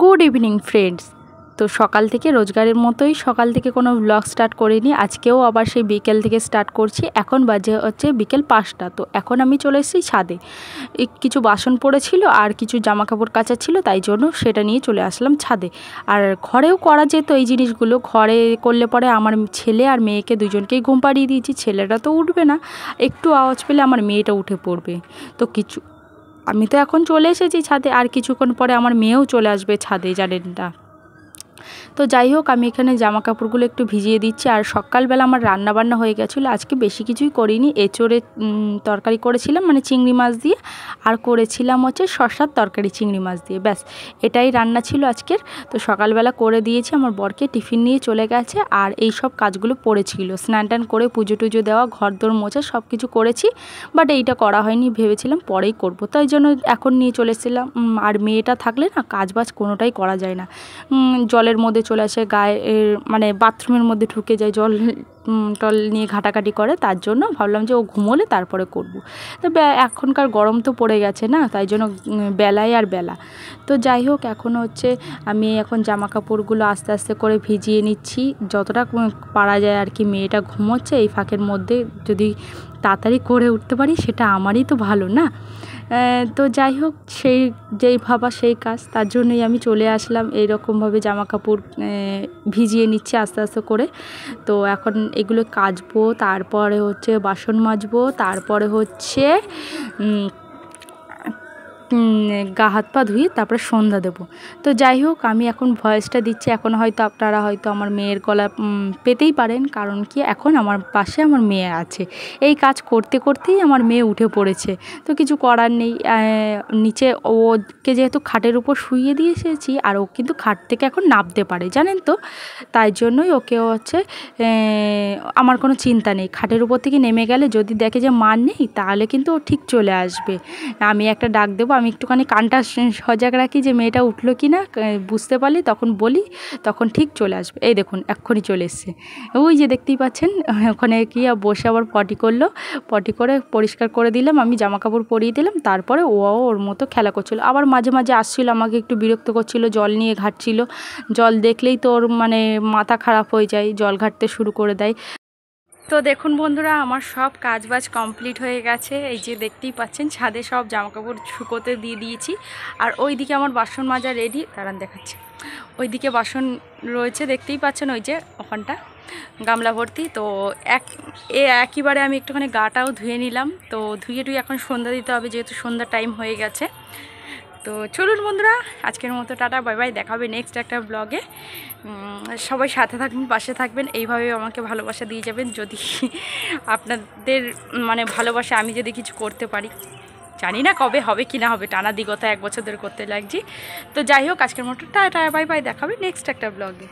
Good evening friends. তো সকাল থেকে রোজগারের মতোই সকাল থেকে কোনো ব্লগ স্টার্ট করিনি, আজকেও আবার সেই বিকেল থেকে স্টার্ট করছি। এখন বাজে হচ্ছে বিকেল 5টা। তো এখন আমি চলে এসেছি ছাদে। কিছু বাসন পড়েছিল আর কিছু জামা কাপড় কাচা ছিল, তাই জন্য সেটা নিয়ে চলে আসলাম ছাদে। আর ঘরেও করা যেত এই জিনিসগুলো, ঘরে করলে পরে আমার ছেলে আর মেয়েকে দুজনকেই ঘুম পাড়িয়ে দিয়েছি। ছেলেটা তো উঠবে না, একটু আওয়াজ পেলে আমার মেয়েটা উঠে পড়বে। তো আমি তো এখন চলে এসেছি ছাদে, আর কিছুক্ষণ পরে আমার মেয়েও চলে আসবে ছাদে, জানেন না। তো যাই হোক, আমি এখানে জামা কাপড়গুলো একটু ভিজিয়ে দিচ্ছি। আর সকালবেলা আমার রান্না বান্না হয়ে গেছিলো, আজকে বেশি কিছুই করিনি। এঁচোড়ের তরকারি করেছিলাম, মানে চিংড়ি মাছ দিয়ে, আর করেছিলাম হচ্ছে শসার তরকারি চিংড়ি মাছ দিয়ে, ব্যাস এটাই রান্না ছিল আজকের। তো সকালবেলা করে দিয়েছি, আমার বরকে টিফিন নিয়ে চলে গেছে। আর এই সব কাজগুলো পড়েছিল, স্নান টান করে পুজো টুজো দেওয়া, ঘর দোর মোছা সব কিছু করেছি, বাট এইটা করা হয়নি, ভেবেছিলাম পরেই করব, তাই জন্য এখন নিয়ে চলে এসেছিলাম। আর মেয়েটা থাকলে না কাজ বাজ কোনোটাই করা যায় না। জলের মধ্যে চলে আসে, গায়ে মানে বাথরুমের মধ্যে ঢুকে যায়, জল টল নিয়ে ঘাটাঘাটি করে, তার জন্য ভাবলাম যে ও ঘুমোলে তারপরে করব। তো এখনকার গরম তো পড়ে গেছে না, তাই জন্য বেলায় আর বেলা। তো যাই হোক, এখন হচ্ছে আমি এখন জামা কাপড়গুলো আস্তে আস্তে করে ভিজিয়ে নিচ্ছি, যতটা পারা যায় আর কি। মেয়েটা ঘুমোচ্ছে, এই ফাঁকের মধ্যে যদি তাড়াতাড়ি করে উঠতে পারি সেটা আমারই তো ভালো না। তো যাই হোক, যেই ভাবা সেই কাজ, তার জন্যই আমি চলে আসলাম এইরকমভাবে জামা কাপড় ভিজিয়ে নিচ্ছি আস্তে আস্তে করে। তো এখন এগুলো কাচবো, তারপরে হচ্ছে বাসন মাজবো, তারপরে হচ্ছে গা হাত পা ধুয়ে তারপরে সন্ধ্যা দেবো। তো যাই হোক, আমি এখন ভয়েসটা দিচ্ছি, এখন হয়তো আপনারা হয়তো আমার মেয়ের গলা পেতেই পারেন, কারণ কি এখন আমার পাশে আমার মেয়ে আছে। এই কাজ করতে করতেই আমার মেয়ে উঠে পড়েছে, তো কিছু করার নেই। নিচে ওকে যেহেতু খাটের উপর শুইয়ে দিয়ে এসেছি, আর ও কিন্তু খাট থেকে এখন নামতে পারে, জানেন তো, তাই জন্যই ওকে হচ্ছে আমার কোনো চিন্তা নেই। খাটের উপর থেকে নেমে গেলে যদি দেখে যে মার নেই, তাহলে কিন্তু ও ঠিক চলে আসবে। আমি একটা ডাক দেবো, আমি একটুখানি কানটা সজাগ রাখি যে মেয়েটা উঠলো কি না, বুঝতে পারলি তখন বলি, তখন ঠিক চলে আসবে। এই দেখুন এক্ষুনি চলে এসছে, ওই যে দেখতেই পাচ্ছেন, ওখানে কি বসে আবার পটি করলো, পটি করে পরিষ্কার করে দিলাম, আমি জামা কাপড় পরিয়ে দিলাম, তারপরে ও ওর মতো খেলা করছিলো। আবার মাঝে মাঝে আসছিলো, আমাকে একটু বিরক্ত করছিলো, জল নিয়ে ঘাটছিল। জল দেখলেই তো ওর মানে মাথা খারাপ হয়ে যায়, জল ঘাটতে শুরু করে দেয়। তো দেখুন বন্ধুরা, আমার সব কাজবাজ কমপ্লিট হয়ে গেছে। এই যে দেখতেই পাচ্ছেন, ছাদে সব জামাকাপড় শুকোতে দিয়ে দিয়েছি। আর ওই দিকে আমার বাসন মাজা রেডি, দাঁড়ান দেখাচ্ছি। ওই দিকে বাসন রয়েছে, দেখতেই পাচ্ছেন, ওই যে ওখানটা গামলা ভর্তি। তো একইবারে আমি একটুখানি গাটাও ধুয়ে নিলাম। তো ধুয়ে এখন সন্ধ্যা দিতে হবে, যেহেতু সন্ধ্যা টাইম হয়ে গেছে। তো চলুন বন্ধুরা, আজকের মতো টাটা, বাই বাই, দেখা হবে নেক্সট একটা ব্লগে। সবাই সাথে থাকবেন, পাশে থাকবেন, এইভাবে আমাকে ভালোবাসা দিয়ে যাবেন। যদি আপনাদের মানে ভালোবাসা আমি যদি কিছু করতে পারি, জানি না কবে হবে কি না হবে, টানা দিগতা 1 বছর ধরে করতে লাগছি। তো যাই হোক, আজকের মতো টাটা, বাই বাই, দেখা হবে নেক্সট একটা ব্লগে।